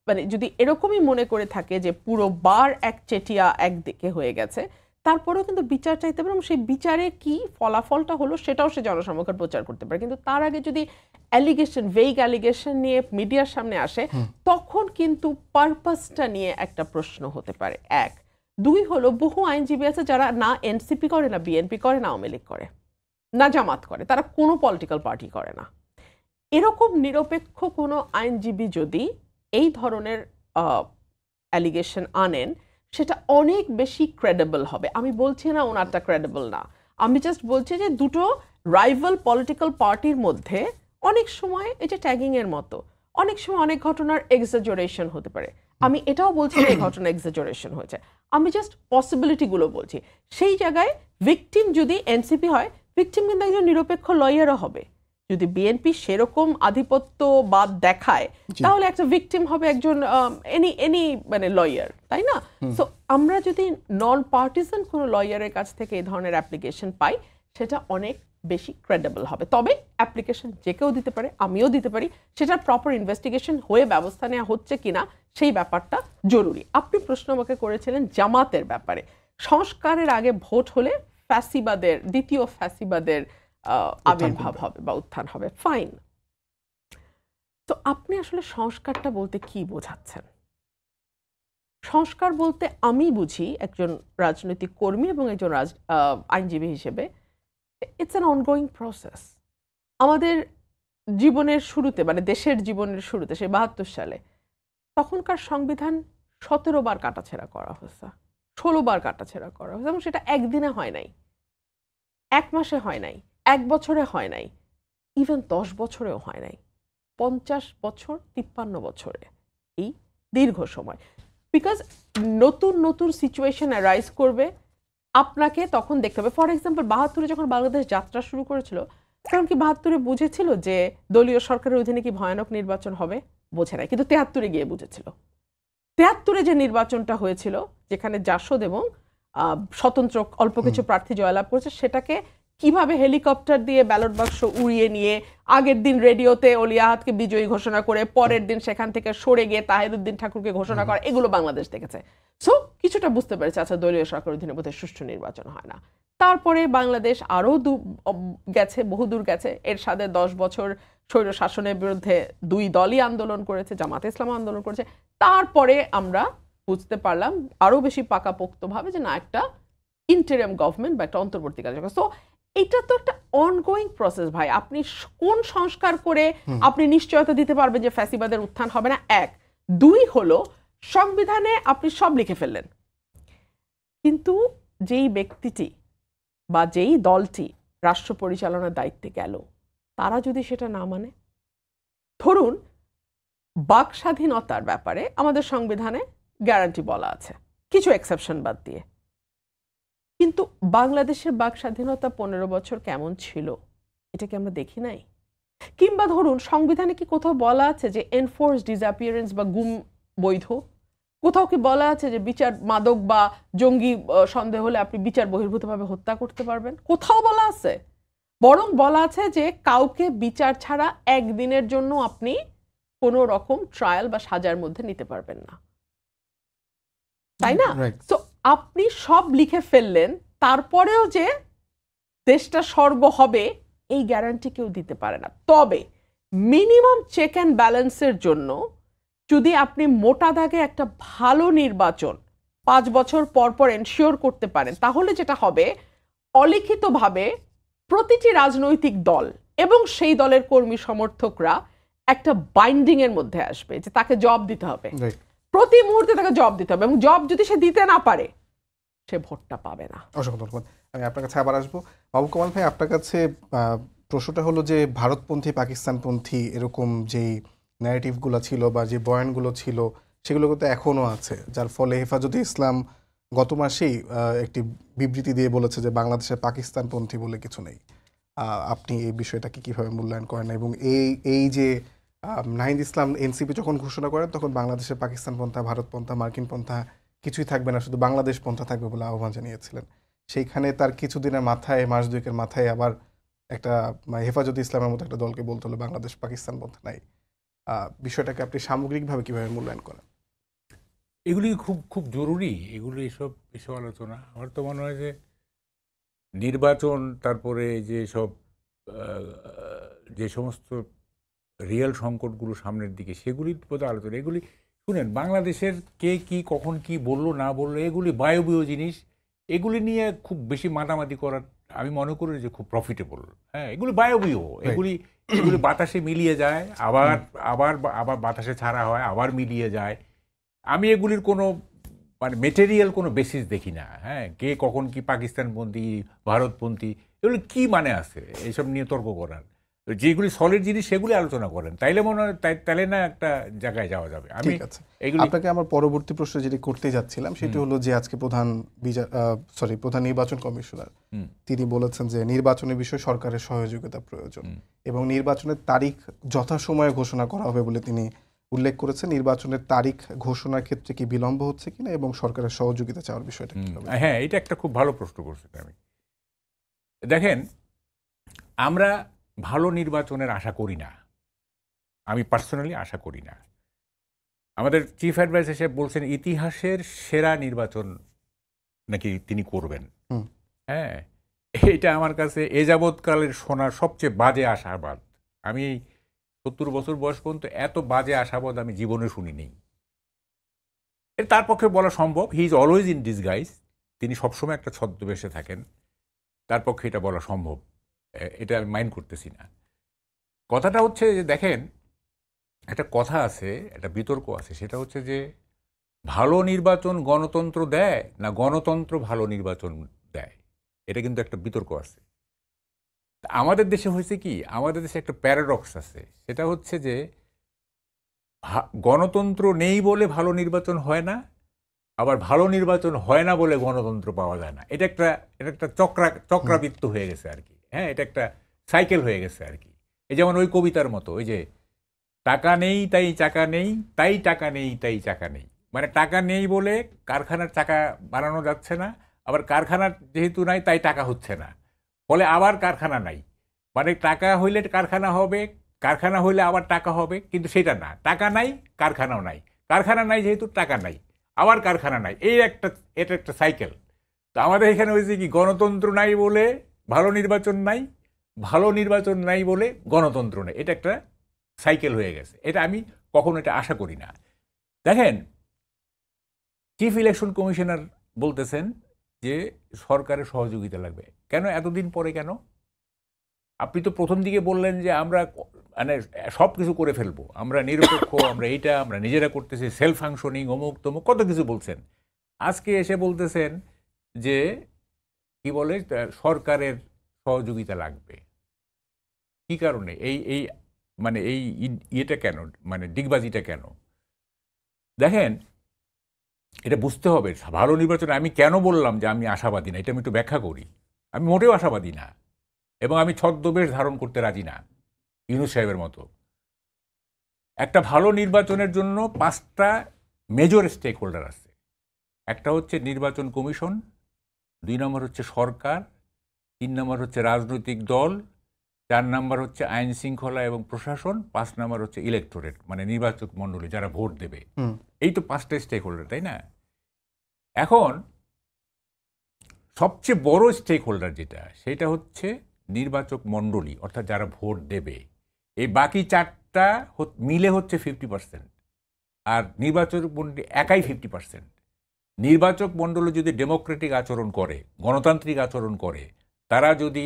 মানে যদি এরকমই মনে করে থাকে যে পুরো বার একচেটিয়া একদিকে হয়ে গেছে, তারপরেও কিন্তু বিচার চাইতে পারে, এবং সেই বিচারে কি ফলাফলটা হলো সেটাও সে জনসমক্ষে প্রচার করতে পারে। কিন্তু তার আগে যদি ভেগ অ্যালিগেশন নিয়ে মিডিয়ার সামনে আসে, তখন কিন্তু পারপাসটা নিয়ে একটা প্রশ্ন হতে পারে। এক, দুই হলো বহু আইনজীবী আছে যারা না এনসিপি করে, না বিএনপি করে, না আওয়ামী লীগ করে, না জামাত করে, তারা কোনো পলিটিক্যাল পার্টি করে না। এরকম নিরপেক্ষ কোনো আইনজীবী যদি এই ধরনের অ্যালিগেশন আনেন, সেটা অনেক বেশি ক্রেডিবল হবে। আমি বলছি না ওনারটা ক্রেডিবল না, আমি জাস্ট বলছি যে দুটো রাইভাল পলিটিক্যাল পার্টির মধ্যে অনেক সময় এই যে ট্যাগিং এর মতো অনেক সময় অনেক ঘটনার এক্সাজারেশন হতে পারে। আমি এটাও বলছি না এই ঘটনা এক্সাজারেশন হয়েছে, আমি জাস্ট পসিবিলিটিগুলো বলছি। সেই জায়গায় ভিকটিম যদি এনসিপি হয়, ভিকটিম কিন্তু একজন নিরপেক্ষ লয়ারও হবে। যদি বিএনপি সেরকম আধিপত্যবাদ দেখায়, তাহলে একটা ভিকটিম হবে একজন এনি মানে লয়ার, তাই না? সো আমরা যদি নন পার্টিসান কোনো লয়ারের কাছ থেকে এই ধরনের অ্যাপ্লিকেশন পাই, সেটা অনেক বেশি ক্রেডিবল হবে। তবে অ্যাপ্লিকেশন যে কেউ দিতে পারে, আমিও দিতে পারি, সেটার প্রপার ইনভেস্টিগেশন হয়ে ব্যবস্থা নেওয়া হচ্ছে কিনা সেই ব্যাপারটা জরুরি। আপনি প্রশ্ন আমাকে করেছিলেন জামাতের ব্যাপারে, সংস্কারের আগে ভোট হলে ফ্যাসিবাদের, দ্বিতীয় ফ্যাসিবাদের আবির্ভাব হবে বা উত্থান হবে, ফাইন। তো আপনি আসলে সংস্কারটা বলতে কি বোঝাচ্ছেন? সংস্কার বলতে আমি বুঝি একজন রাজনৈতিক কর্মী এবং একজন আইনজীবী হিসেবে, ইটস অ্যান অনগোয়িং প্রসেস। আমাদের জীবনের শুরুতে, মানে দেশের জীবনের শুরুতে, সেই ৭২ সালে তখনকার সংবিধান ১৭ বার কাটাছেঁড়া করা হয়েছে, ১৬ বার কাটাছেঁড়া করা হয়েছে, এবং সেটা একদিনে হয় নাই, এক মাসে হয় নাই, এক বছরে হয় নাই, ইভেন ১০ বছরেও হয় নাই, ৫০ বছর, ৫৩ বছরে, এই দীর্ঘ সময়। বিকজ নতুন নতুন সিচুয়েশন অ্যারাইজ করবে, আপনাকে তখন দেখতে হবে। ফর এক্সাম্পল ৭২-এ যখন বাংলাদেশ যাত্রা শুরু করেছিল, কারণ কি ৭২-এ বুঝেছিল যে দলীয় সরকারের অধীনে কি ভয়ানক নির্বাচন হবে? বোঝে নাই, কিন্তু ৭৩-এ গিয়ে বুঝেছিল। ৭৩-এ যে নির্বাচনটা হয়েছিল, যেখানে জাসদ এবং স্বতন্ত্র অল্প কিছু প্রার্থী জয়লাভ করেছে, সেটাকে কিভাবে হেলিকপ্টার দিয়ে ব্যালট বাক্স উড়িয়ে নিয়ে আগের দিন রেডিওতে অলিয়াহাতকে বিজয়ী ঘোষণা করে পরের দিন সেখান থেকে সরে গিয়ে তাহেরউদ্দিন ঠাকুরকে ঘোষণা করা, এগুলো বাংলাদেশ দেখেছে। সো কিছুটা বুঝতে পেরেছে, আচ্ছা দলীয় সরকারের অধীনে বোধহয় সুষ্ঠু নির্বাচন হয় না। তারপরে বাংলাদেশ আরও গেছে, বহুদূর গেছে। এরশাদের ১০ বছর স্বৈর শাসনের বিরুদ্ধে দুই দলই আন্দোলন করেছে, জামাতে ইসলাম আন্দোলন করেছে। তারপরে আমরা বুঝতে পারলাম আরও বেশি পাকাপোক্তভাবে যে না, একটা ইন্টারিম গভর্নমেন্ট বা একটা অন্তর্বর্তীকালীন সরকার। সো এটা তো একটা অনগোয়িং প্রসেস ভাই। আপনি কোন সংস্কার করে আপনি নিশ্চয়তা দিতে পারবেন যে ফ্যাসিবাদের উত্থান হবে না? এক। দুই হলো সংবিধানে আপনি সব লিখে ফেললেন, কিন্তু যেই ব্যক্তিটি বা যেই দলটি রাষ্ট্র পরিচালনার দায়িত্বে গেল তারা যদি সেটা না মানে, ধরুন বাক স্বাধীনতার ব্যাপারে আমাদের সংবিধানে গ্যারান্টি বলা আছে কিছু এক্সেপশন বাদ দিয়ে, কিন্তু বাংলাদেশের বাক স্বাধীনতা 15 বছর কেমন ছিল এটা কি আমরা দেখি নাই? কিংবা ধরুন সংবিধানে কি কোথাও বলা আছে যে এনফোর্স ডিসঅ্যাপিয়ারেন্স বা গুম বৈধ? কোথাও কি বলা আছে যে বিচার মাদক বা জঙ্গি সন্দেহ হলে আপনি বিচার বহির্ভূতভাবে হত্যা করতে পারবেন? কোথাও বলা আছে? বরং বলা আছে যে কাউকে বিচার ছাড়া একদিনের জন্য আপনি কোনো রকম ট্রায়াল বা সাজার মধ্যে নিতে পারবেন না, তাই না? তো আপনি সব লিখে ফেললেন, তারপরেও যে দেশটা স্বর্গ হবে এই গ্যারান্টি কেউ দিতে পারে না। তবে মিনিমাম চেক অ্যান্ড ব্যালেন্সের জন্য যদি আপনি মোটা দাগে একটা ভালো নির্বাচন 5 বছর পর পর এনশিওর করতে পারেন, তাহলে যেটা হবে অলিখিতভাবে প্রতিটি রাজনৈতিক দল এবং সেই দলের কর্মী সমর্থকরা একটা বাইন্ডিং এর মধ্যে আসবে যে তাকে জবাব দিতে হবে, প্রতি মুহূর্তে তাকে জবাব দিতে হবে, এবং জবাব যদি সে দিতে না পারে সে ভোটটা পাবে না। অসংখ্য ধন্যবাদ। আমি আপনার কাছে আবার আসবো। বাবু কামাল ভাই, আপনার কাছে প্রশ্নটা হলো যে ভারতপন্থী পাকিস্তানপন্থী এরকম যেই ন্যারেটিভগুলো ছিল বা যে বয়ানগুলো ছিল সেগুলো কিন্তু এখনও আছে, যার ফলে হেফাজতে ইসলাম গত মাসেই একটি বিবৃতি দিয়ে বলেছে যে বাংলাদেশের পাকিস্তানপন্থী বলে কিছু নেই। আপনি এই বিষয়টাকে কিভাবে মূল্যায়ন করেন? এবং এই যে নাহিদ ইসলাম এনসিপি যখন ঘোষণা করেন তখন বাংলাদেশের পাকিস্তানপন্থা, ভারতপন্থা, মার্কিনপন্থা কিছুই থাকবে না, শুধু বাংলাদেশ পন্থা থাকবে বলে আহ্বান জানিয়েছিলেন। সেইখানে তার কিছুদিনের মাথায়, মাস দুয়েকের মাথায় আবার একটা হেফাজতে ইসলামের মতো একটা দলকে বলতে হলো বাংলাদেশ পাকিস্তান পন্থা নাই। বিষয়টাকে আপনি সামগ্রিকভাবে কিভাবে মূল্যায়ন করেন? এগুলি খুব খুব জরুরি, এগুলি এসব আলোচনা। আমার তো মনে হয় যে নির্বাচন, তারপরে যে সমস্ত রিয়েল সংকটগুলো সামনের দিকে সেগুলির প্রতি আলোচনা। এগুলি শুনেন, বাংলাদেশের কে কি কখন কি বললো না বললো এগুলি বায়বীয় জিনিস, এগুলি নিয়ে খুব বেশি মাতামাতি করার আমি মনে করি যে খুব প্রফিটেবল। হ্যাঁ, এগুলি বায়বীয়, এগুলি বাতাসে মিলিয়ে যায়, আবার আবার আবার বাতাসে ছাড়া হয়, আবার মিলিয়ে যায়। আমি এগুলির কোনো মানে মেটেরিয়াল কোনো বেসিস দেখি না। হ্যাঁ, কে কখন কি পাকিস্তানপন্থী, ভারতপন্থী, এগুলি কি মানে আছে এইসব নিয়ে তর্ক করার? যেগুলি সলিড জিনিস সেগুলি আলোচনা করেন, তাইলে মনে হয় তাইলে না একটা জায়গায় যাওয়া যাবে। ঠিক আছে, আপনাকে আমার পরবর্তী প্রশ্ন যেটি করতে যাচ্ছিলাম সেটি হলো যে আজকে প্রধান নির্বাচন কমিশনার তিনি বলেছেন যে নির্বাচনের বিষয়ে সরকারের সহযোগিতা প্রয়োজন এবং নির্বাচনের তারিখ যথাসময়ে ঘোষণা করা হবে বলে তিনি উল্লেখ করেছেন। নির্বাচনের তারিখ ঘোষণার ক্ষেত্রে কি বিলম্ব হচ্ছে কিনা এবং সরকারের সহযোগিতা চাওয়ার বিষয়টা কি হবে? হ্যাঁ, এটা একটা খুব ভালো প্রশ্ন করছেন। আমি দেখেন, আমরা ভালো নির্বাচনের আশা করি না, আমি পার্সোনালি আশা করি না। আমাদের চিফ অ্যাডভাইজার সাহেব বলছেন ইতিহাসের সেরা নির্বাচন নাকি তিনি করবেন। হ্যাঁ, এটা আমার কাছে এ যাবৎকালের শোনার সবচেয়ে বাজে আশাবাদ। আমি 70 বছর বয়স পর্যন্ত এত বাজে আশাবাদ আমি জীবনে শুনিনি। তার পক্ষে বলা সম্ভব, he is always in disguise, তিনি সবসময় একটা ছদ্মবেশে থাকেন, তার পক্ষে এটা বলা সম্ভব, এটা আমি মাইন্ড করতেছি না। কথাটা হচ্ছে যে দেখেন, একটা কথা আছে, একটা বিতর্ক আছে, সেটা হচ্ছে যে ভালো নির্বাচন গণতন্ত্র দেয় না গণতন্ত্র ভালো নির্বাচন দেয়, এটা কিন্তু একটা বিতর্ক আছে। আমাদের দেশে হয়েছে কি, আমাদের দেশে একটা প্যারাডক্স আছে, সেটা হচ্ছে যে গণতন্ত্র নেই বলে ভালো নির্বাচন হয় না, আবার ভালো নির্বাচন হয় না বলে গণতন্ত্র পাওয়া যায় না। এটা একটা চক্রাবৃত্ত হয়ে গেছে আর কি। হ্যাঁ, এটা একটা সাইকেল হয়ে গেছে আর কি। এই যেমন ওই কবিতার মতো, ওই যে টাকা নেই তাই চাকা নেই, তাই টাকা নেই তাই চাকা নেই। মানে টাকা নেই বলে কারখানার চাকা বানানো যাচ্ছে না, আবার কারখানার যেহেতু নাই তাই টাকা হচ্ছে না, ফলে আবার কারখানা নাই। মানে টাকা হইলে কারখানা হবে, কারখানা হইলে আবার টাকা হবে, কিন্তু সেটা না, টাকা নাই কারখানাও নাই, কারখানা নাই যেহেতু টাকা নাই, আবার কারখানা নাই। এটা একটা সাইকেল। তো আমাদের এখানে হয়েছে কি, গণতন্ত্র নাই বলে ভালো নির্বাচন নাই, ভালো নির্বাচন নাই বলে গণতন্ত্র নেই। এটা একটা সাইকেল হয়ে গেছে। এটা আমি কখনো এটা আশা করি না। দেখেন, চিফ ইলেকশন কমিশনার বলতেছেন যে সরকারের সহযোগিতা লাগবে। কেন এতদিন পরে কেন? আপনি তো প্রথম দিকে বললেন যে আমরা মানে সব কিছু করে ফেলবো, আমরা নিরপেক্ষ, আমরা এইটা আমরা নিজেরা করতেছি, সেলফ ফাংশনিং, অমুক তমুক কত কিছু বলছেন। আজকে এসে বলতেছেন যে কি বলে সরকারের সহযোগিতা লাগবে। কি কারণে এই এই মানে এই ইয়েটা কেন, মানে ডিগবাজিটা কেন? দেখেন, এটা বুঝতে হবে ভালো নির্বাচনে আমি কেন বললাম যে আমি আশাবাদী না, এটা আমি একটু ব্যাখ্যা করি। আমি মোটেও আশাবাদী না, এবং আমি ছদ্মবেশ ধারণ করতে রাজি না ইউনূস সাহেবের মতো। একটা ভালো নির্বাচনের জন্য 5টা মেজর স্টেক হোল্ডার আছে। একটা হচ্ছে নির্বাচন কমিশন, 2 নম্বর হচ্ছে সরকার, 3 নম্বর হচ্ছে রাজনৈতিক দল, 4 নম্বর হচ্ছে আইন শৃঙ্খলা এবং প্রশাসন, 5 নম্বর হচ্ছে ইলেকটোরেট মানে নির্বাচক মণ্ডলী যারা ভোট দেবে। এই তো 5টা স্টেক হোল্ডার, তাই না? এখন সবচেয়ে বড় স্টেক হোল্ডার যেটা, সেটা হচ্ছে নির্বাচক মণ্ডলী, অর্থাৎ যারা ভোট দেবে। এই বাকি 4টা মিলে হচ্ছে 50%, আর নির্বাচক মণ্ডলী একাই 50%। নির্বাচক মণ্ডলী যদি ডেমোক্রেটিক আচরণ করে, গণতান্ত্রিক আচরণ করে, তারা যদি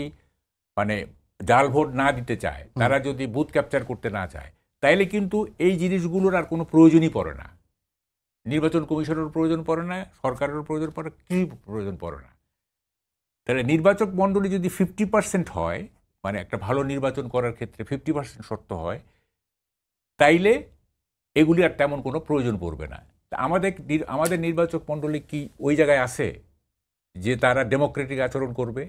মানে জাল ভোট না দিতে চায়, তারা যদি বুথ ক্যাপচার করতে না চায়, তাইলে কিন্তু এই জিনিসগুলোর আর কোনো প্রয়োজনই পড়ে না। নির্বাচন কমিশনের প্রয়োজন পড়ে না, সরকারের প্রয়োজন পড়ে, কি প্রয়োজন পড়ে না। তাহলে নির্বাচক মণ্ডলী যদি 50% হয়, মানে একটা ভালো নির্বাচন করার ক্ষেত্রে 50% শর্ত হয়, তাইলে এগুলি আর তেমন কোনো প্রয়োজন পড়বে না। আমাদের নির্বাচক মণ্ডলী কি ওই জায়গায় আছে যে তারা ডেমোক্রেটিক আচরণ করবে?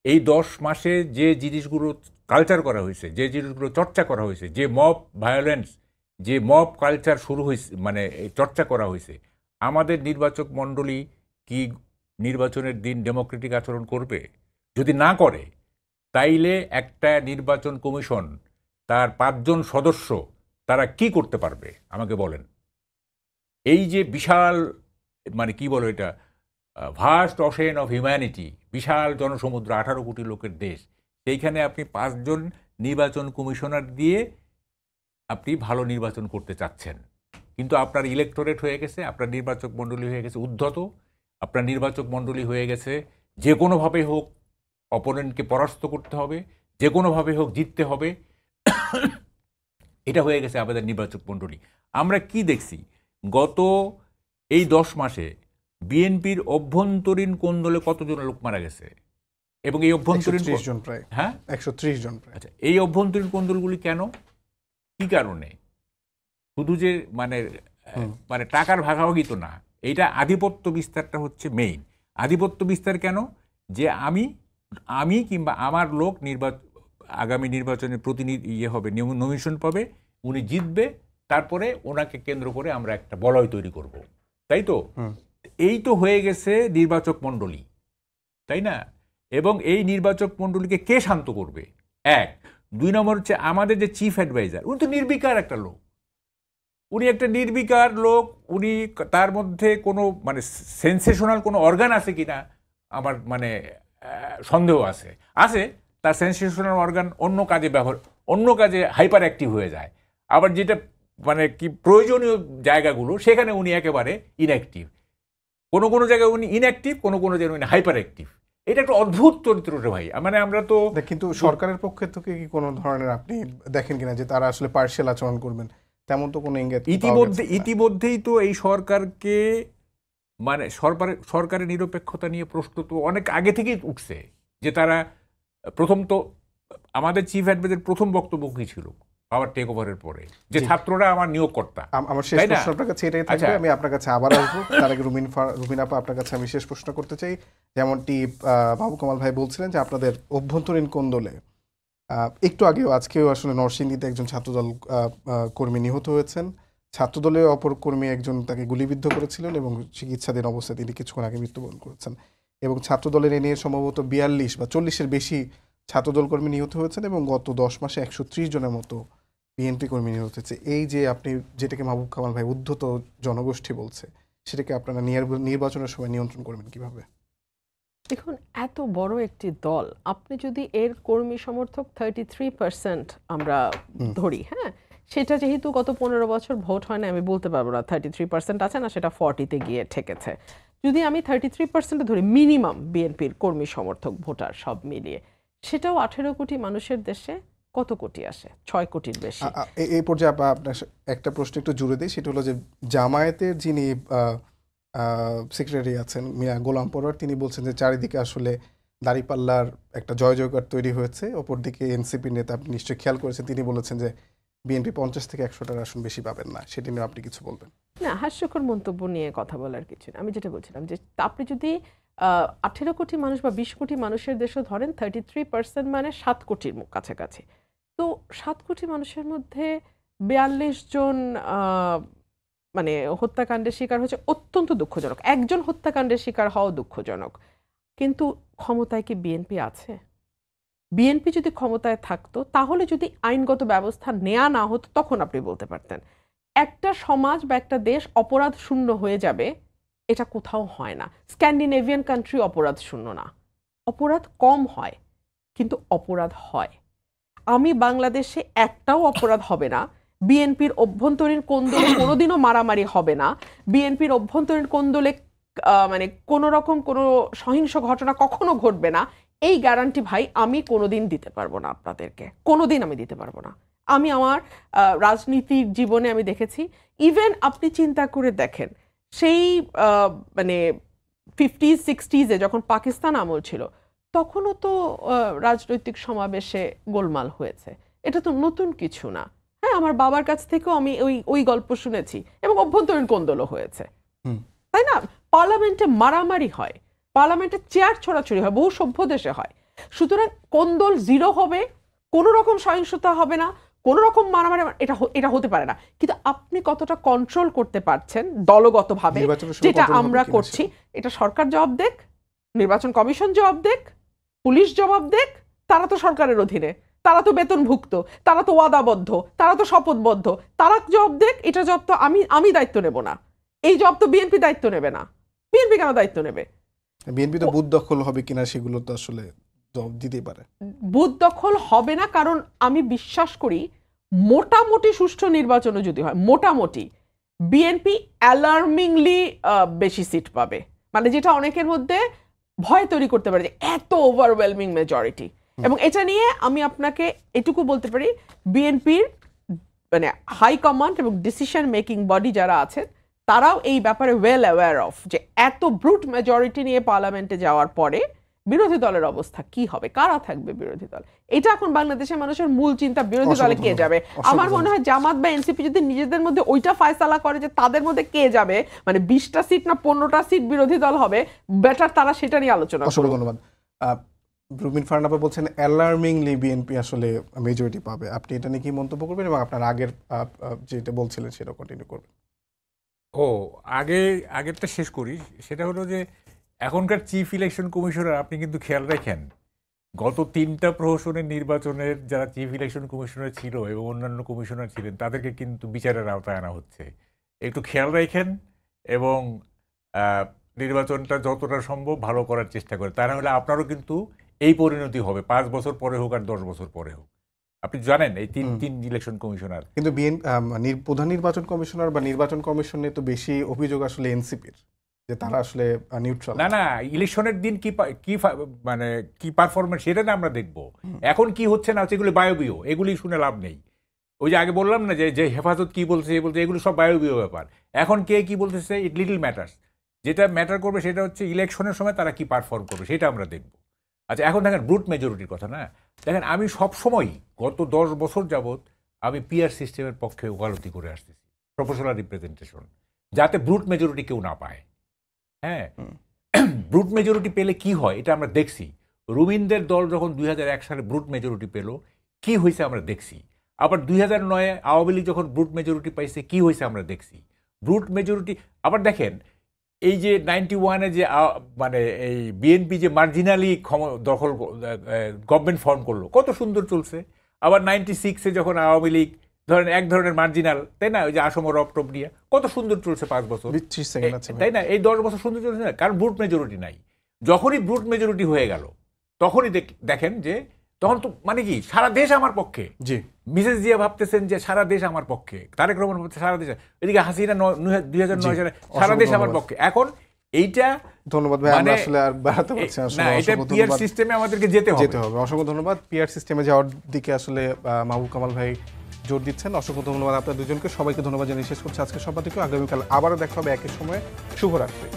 এই 10 মাসে যে জিনিসগুলো কালচার করা হয়েছে, যে জিনিসগুলো চর্চা করা হয়েছে, যে মব ভায়োলেন্স, যে মব কালচার শুরু হয়েছে, মানে চর্চা করা হয়েছে, আমাদের নির্বাচক মণ্ডলী কি নির্বাচনের দিন ডেমোক্রেটিক আচরণ করবে? যদি না করে, তাইলে একটা নির্বাচন কমিশন তার 5 জন সদস্য তারা কি করতে পারবে আমাকে বলেন। এই যে বিশাল মানে কি বলো এটা, ভাস্ট অশেন অফ হিউম্যানিটি, বিশাল জনসমুদ্র, 18 কোটি লোকের দেশ, সেইখানে আপনি 5 জন নির্বাচন কমিশনার দিয়ে আপনি ভালো নির্বাচন করতে চাচ্ছেন, কিন্তু আপনার ইলেকটোরেট হয়ে গেছে, আপনার নির্বাচক মণ্ডলী হয়ে গেছে উদ্ধত, আপনার নির্বাচক মণ্ডলী হয়ে গেছে যে কোনোভাবে হোক অপোনেন্টকে পরাস্ত করতে হবে, যে কোনোভাবে হোক জিততে হবে। এটা হয়ে গেছে আমাদের নির্বাচক মণ্ডলী। আমরা কি দেখছি গত এই 10 মাসে বিএনপির অভ্যন্তরীণ কোন্দলে কতজন লোক মারা গেছে, এবং এই অভ্যন্তরীণ 130 জন প্রায়, হ্যাঁ 130 জন প্রায়। আচ্ছা, এই অভ্যন্তরীণ কোন্দলগুলি কেন, কি কারণে? শুধু যে মানে মানে টাকার ভাগাভাগি তো না, এইটা আধিপত্য বিস্তারটা হচ্ছে মেইন। আধিপত্য বিস্তার কেন? যে আমি কিংবা আমার লোক আগামী নির্বাচনে প্রতিনিধি হবে, নমিনেশন পাবে, উনি জিতবে, তারপরে ওনাকে কেন্দ্র করে আমরা একটা বলয় তৈরি করব, তাই তো? এই তো হয়ে গেছে নির্বাচক মণ্ডলী, তাই না? এবং এই নির্বাচক মণ্ডলীকে কে শান্ত করবে? 1। 2 নম্বর হচ্ছে আমাদের যে চিফ অ্যাডভাইজার, উনি তো নির্বিকার একটা লোক, উনি একটা নির্বিকার লোক, উনি তার মধ্যে কোনো মানে সেন্সেশনাল কোনো অর্গান আছে কিনা আমার মানে সন্দেহ আছে। তার সেন্সেশনাল অর্গান অন্য কাজে হাইপার অ্যাক্টিভ হয়ে যায়, আবার যেটা মানে কি প্রয়োজনীয় জায়গাগুলো সেখানে উনি একেবারে ইনঅ্যাক্টিভ। কোনো জায়গায় উনি ইনঅ্যাক্টিভ, কোনো জায়গায় উনি হাইপার অ্যাক্টিভ। এটা একটা অদ্ভুত চরিত্র রে ভাই। মানে আমরা তো কিন্তু সরকারের পক্ষে থেকে কি কোনো ধরনের আপনি দেখেন কিনা যে তারা আসলে পার্শিয়াল আচরণ করবেন, তেমন তো কোনো ইঙ্গিত ইতিমধ্যেই তো এই সরকারকে মানে সরকারের নিরপেক্ষতা নিয়ে প্রশ্ন তো অনেক আগে থেকেই উঠছে। যে তারা প্রথম তো আমাদের চিফ অ্যাডভাইজার প্রথম বক্তব্য কি ছিল পাওয়ার টেক ওভারের পরে, যে ছাত্ররা আমার নিয়োগকর্তা। আমার শেষ প্রশ্ন আপনার কাছে এটাই থাকবে, আমি আপনার কাছে আবার আসবো। তার আগে রুমিন আপা, আপনার কাছে আমি শেষ প্রশ্ন করতে চাই। যেমনটি বাবু কামাল ভাই বলছিলেন যে আপনাদের অভ্যন্তরীণ কোন্দলে একটু আগেও আজকেও আসলে নরসিংদীতে একজন ছাত্রদল কর্মী নিহত হয়েছেন। ছাত্রদলের অপর কর্মী একজন তাকে গুলিবিদ্ধ করেছিলেন এবং চিকিৎসাধীন অবস্থায় তিনি কিছুক্ষণ আগে মৃত্যুবরণ করেছেন। এবং ছাত্রদলের এ নিয়ে সম্ভবত 42 বা 40-এর বেশি ছাত্রদল কর্মী নিহত হয়েছেন, এবং গত 10 মাসে 130 জনের মতো বিএনপি কর্মী নিহত হয়েছে। এই যে আপনি যেটাকে মাহবুব কামাল ভাই উদ্ধত জনগোষ্ঠী বলছে, সেটাকে আপনারা নির্বাচনের সময় নিয়ন্ত্রণ করবেন কিভাবে? দেখুন, এত বড় একটি দল, আপনি যদি এর কর্মী সমর্থক 33% আমরা ধরি, হ্যাঁ, সেটা যেহেতু গত 15 বছর ভোট হয় না, আমি বলতে পারবো না 33% আছে না, সেটা 40-তে গিয়ে ঠেকেছে। যদি আমি 33% ধরি মিনিমাম বিএনপির কর্মী সমর্থক ভোটার সব মিলিয়ে, সেটাও 18 কোটি মানুষের দেশে কত কোটি আসে? 6 কোটির বেশি। এই পর্যায়ে আপনার একটা প্রশ্ন একটু জুড়ে দিই, সেটা হলো যে জামায়াতের যিনি সেক্রেটারি আছেন মিয়া গোলাম পরোয়ার, তিনি বলছেন যে চারিদিকে আসলে দাঁড়িপাল্লার একটা জয় জয়কার তৈরি হয়েছে। অপরদিকে এনসিপির নেতা, আপনি নিশ্চয়ই খেয়াল করেছেন, তিনি বলেছেন যে বিএনপি 50 থেকে 100টার আসন বেশি পাবেন না। সেটি নিয়ে আপনি কিছু বলবেন? না, হাস্যকর মন্তব্য নিয়ে কথা বলার কিছু না। আমি যেটা বলছিলাম যে আপনি যদি 18 কোটি মানুষ বা 20 কোটি মানুষের দেশও ধরেন, 33% মানে 7 কোটির কাছাকাছি। তো 7 কোটি মানুষের মধ্যে 42 জন মানে হত্যাকাণ্ডের শিকার হচ্ছে, অত্যন্ত দুঃখজনক। একজন হত্যাকাণ্ডের শিকার হওয়া দুঃখজনক, কিন্তু ক্ষমতায় কি বিএনপি আছে? বিএনপি যদি ক্ষমতায় থাকতো, তাহলে যদি আইনগত ব্যবস্থা নেওয়া না হতো, তখন আপনি বলতে পারতেন। একটা সমাজ বা একটা দেশ অপরাধ শূন্য হয়ে যাবে, এটা কোথাও হয় না। স্ক্যান্ডিনেভিয়ান কান্ট্রি অপরাধ শূন্য না, অপরাধ কম হয়, কিন্তু অপরাধ হয়। আমি বাংলাদেশে একটাও অপরাধ হবে না, বিএনপির অভ্যন্তরীণ কোন্দলে কোনোদিনও মারামারি হবে না, বিএনপির অভ্যন্তরীণ কোন্দলে মানে কোনো রকম কোনো সহিংস ঘটনা কখনো ঘটবে না, এই গ্যারান্টি ভাই আমি কোনোদিন দিতে পারবো না আপনাদেরকে, কোনোদিন আমি দিতে পারবো না। আমি আমার রাজনীতির জীবনে আমি দেখেছি, ইভেন আপনি চিন্তা করে দেখেন, সেই মানে 50s 60s যখন পাকিস্তান আমল ছিল, তখনও তো রাজনৈতিক সমাবেশে গোলমাল হয়েছে। এটা তো নতুন কিছু না। হ্যাঁ, আমার বাবার কাছ থেকেও আমি ওই গল্প শুনেছি, এবং অভ্যন্তরীণ কোন্দলও হয়েছে, তাই না? পার্লামেন্টে মারামারি হয়, পার্লামেন্টে চেয়ার ছোড়াছুড়ি হয়, বহু সভ্য দেশে হয়। সুতরাং কোন্দল জিরো হবে, কোনো রকম সহিংসতা হবে না, কোনো রকম মারামারি, এটা হতে পারে না। কিন্তু আপনি কতটা কন্ট্রোল করতে পারছেন দলগতভাবে, যেটা আমরা করছি, এটা সরকার জবাব দেখ, নির্বাচন কমিশন জবাব দেখ, পুলিশ জবাব দেখ। তারা তো সরকারের অধীনে, তারা তো বেতনভুক্ত, তারা তো ওয়াদাবদ্ধ, তারা তো শপথবদ্ধ, তারা জবাব দেখ। এটা জবাব তো আমি দায়িত্ব নেব না, এই জবাব তো বিএনপি দায়িত্ব নেবে না। বিএনপি কেন দায়িত্ব নেবে? বিএনপি তো বুথ দখল হবে কিনা সেগুলো তো আসলে জবাব দিতেই পারে। বুথ দখল হবে না, কারণ আমি বিশ্বাস করি মোটামুটি সুষ্ঠু নির্বাচনও যদি হয়, মোটামুটি বিএনপি অ্যালার্মিংলি বেশি সিট পাবে। মানে যেটা অনেকের মধ্যে ভয় তৈরি করতে পারে যে এত ওভারওয়েলমিং মেজরিটি। এবং এটা নিয়ে আমি আপনাকে এটুকু বলতে পারি, বিএনপির মানে হাই কমান্ড এবং ডিসিশন মেকিং বডি যারা আছেন, তারাও এই ব্যাপারে ওয়েল অ্যাওয়্যার অফ, যে এত ব্রুট মেজরিটি নিয়ে পার্লামেন্টে যাওয়ার পরে বিরোধী দলের অবস্থা কি হবে, কারা থাকবে বিরোধী দল। এটা এখন বাংলাদেশের মানুষের মূল চিন্তা, বিরোধী দলে কে যাবে। আমার মনে হয় জামাত বা এনসিপি যদি নিজেদের মধ্যে ওইটা ফয়সালা করে যে তাদের মধ্যে কে যাবে, মানে 20টা সিট না 15টা সিট বিরোধী দল হবে, বেটার তারা সেটা নিয়ে আলোচনা করবে। অসংখ্য ধন্যবাদ। রুমিন ফারহানা আপা বলছেন অ্যালার্মিংলি বিএনপি আসলে মেজরিটি পাবে। আপনি এটা নিয়ে কি মন্তব্য করবেন, এবং আপনার আগের যেটা বলছিলেন সেটা কন্টিনিউ করবেন? আগেরটা শেষ করি। সেটা হলো যে এখনকার চিফ ইলেকশন কমিশনার, আপনি কিন্তু খেয়াল রাখেন গত 3টা প্রহসনের নির্বাচনের যারা চিফ ইলেকশন কমিশনার ছিল এবং অন্যান্য কমিশনার ছিলেন, তাদেরকে কিন্তু বিচারের আওতায় আনা হচ্ছে। একটু খেয়াল রাখেন এবং নির্বাচনটা যতটা সম্ভব ভালো করার চেষ্টা করে, তা না হলে আপনারও কিন্তু এই পরিণতি হবে, 5 বছর পরে হোক আর 10 বছর পরে হোক। আপনি জানেন এই তিন ইলেকশন কমিশনার, কিন্তু প্রধান নির্বাচন কমিশনার বা নির্বাচন কমিশনে তো বেশি অভিযোগ আসলে এনসিপির, যে তারা আসলে নিউট্রাল। না, ইলেকশনের দিন মানে কি পারফরমেন্স সেটা না আমরা দেখবো। এখন কি হচ্ছে না হচ্ছে এগুলি বায়বীয়, এগুলি শুনে লাভ নেই। ওই যে আগে বললাম না যে হেফাজত কি বলছে এগুলো সব বায়বীয় ব্যাপার। এখন কে কি বলতেছে ইট লিটল ম্যাটার্স। যেটা ম্যাটার করবে সেটা হচ্ছে ইলেকশনের সময় তারা কি পারফর্ম করবে, সেটা আমরা দেখব। আচ্ছা, এখন দেখেন ব্রুট মেজরিটির কথা না, দেখেন আমি সবসময় গত 10 বছর যাবৎ আমি পিআর সিস্টেমের পক্ষে ওকালতি করে আসতেছি, প্রপোর্শনাল রিপ্রেজেন্টেশন, যাতে ব্রুট মেজরিটি কেউ না পায়। হ্যাঁ, ব্রুট মেজরিটি পেলে কি হয় এটা আমরা দেখছি। রুমিনদের দল যখন 2001 সালে ব্রুট মেজরিটি পেল, কি হয়েছে আমরা দেখছি। আবার 2009 আওয়ামী লীগ যখন ব্রুট মেজরিটি পাইছে, কি হয়েছে আমরা দেখছি। ব্রুট মেজরিটি আবার দেখেন, এই যে 91-এ যে মানে এই বিএনপি যে মার্জিনালি দখল গভর্নমেন্ট ফর্ম করলো, কত সুন্দর চলছে। আবার 96-এ যখন আওয়ামী লীগ ধরেন এক ধরনের মার্জিনাল, তাই না, ওই যে আসম রপ নিয়ে কত সুন্দর চলছে 5 বছর, তাই না, এই 10 বছর সুন্দর চলছে না, কারণ ব্রুট মেজরিটি নাই। যখনই ব্রুট মেজরিটি হয়ে গেল, তখনই দেখেন যে তখন তো মানে কি সারা দেশ আমার পক্ষে। জি, মিসেস জিয়া ভাবতেছেন যে সারা দেশ আমার পক্ষে, তারেক রহমান ভাবতে সারা দেশ, এদিকে হাসিনা 2009 সালে সারা দেশ আমার পক্ষে। এখন এইটা ধন্যবাদ ভাই, আমরা মানে আসলে আর বাড়াতে পারছি না, না, আসলে এটা অসংখ্য পিয়ার ধন্যবাদ। সিস্টেমে আমাদেরকে যেতে হবে। যেতে হবে, অসংখ্য ধন্যবাদ। পিআর সিস্টেমে যাওয়ার দিকে আসলে মাহবুব কামাল ভাই জোর দিচ্ছেন। অসংখ্য ধন্যবাদ আপনার দুজনকে, সবাইকে ধন্যবাদ জানিয়ে শেষ করছি আজকের সম্পাদকীয়। আগামীকাল আবারও দেখা হবে একই সময়ে। শুভরাত্রি।